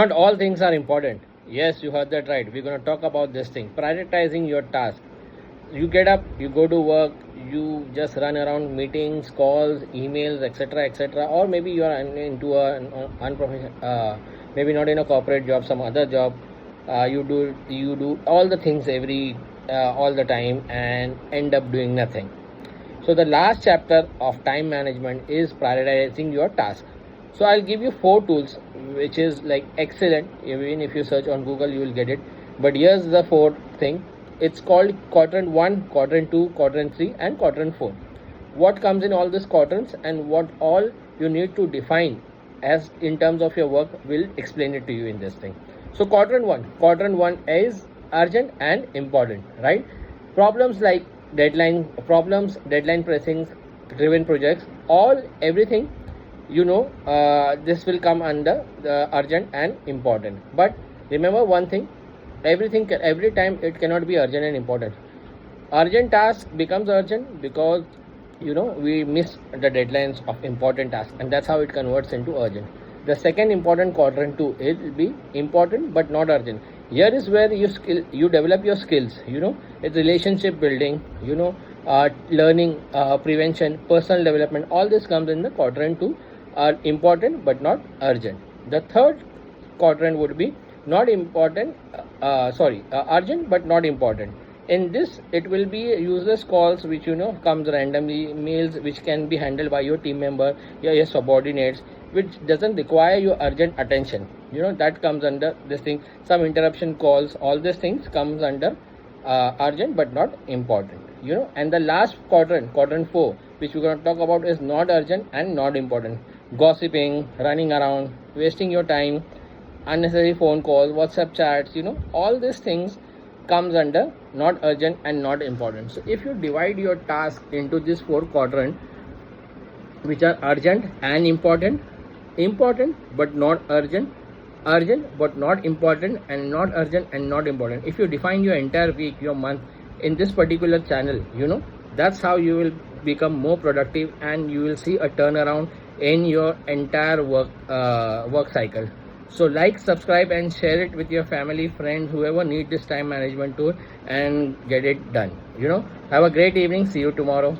Not all things are important. Yes, you heard that right. We're going to talk about this thing. Prioritizing your task. You get up, you go to work, you just run around meetings, calls, emails, etc., etc. Or maybe you are into an unprofessional, maybe not in a corporate job, some other job. You do all the things all the time and end up doing nothing. So the last chapter of time management is prioritizing your task. So I'll give you 4 tools, which is like excellent. Even if you search on Google, you will get it. But here's the fourth thing. It's called quadrant 1, quadrant 2, quadrant 3, and quadrant 4. What comes in all these quadrants and what all you need to define as in terms of your work will explain it to you in this thing. So quadrant 1 is urgent and important, right? Problems like deadline pressings, driven projects, everything, this will come under the urgent and important. But remember one thing, every time it cannot be urgent and important. Urgent task becomes urgent because we miss the deadlines of important tasks, and that's how it converts into urgent. The second important quadrant too, it will be important but not urgent. Here is where you develop your skills. It's relationship building, learning, prevention, personal development. All this comes in the quadrant 2, are important but not urgent. The third quadrant would be not important, urgent but not important. In this, it will be useless calls which comes randomly, mails which can be handled by your team member, your subordinates, which doesn't require your urgent attention. That comes under this thing. Some interruption calls, all these things comes under urgent but not important. And the last quadrant 4, which we're going to talk about, is not urgent and not important. Gossiping, running around, wasting your time, unnecessary phone calls, WhatsApp chats, all these things comes under not urgent and not important. So if you divide your task into these 4 quadrants, which are urgent and important, important but not urgent, urgent but not important, and not urgent and not important. If you define your entire week, your month in this particular channel, that's how you will become more productive and you will see a turnaround in your entire work cycle. So like, subscribe and share it with your family, friends, whoever need this time management tool, and get it done. Have a great evening. See you tomorrow.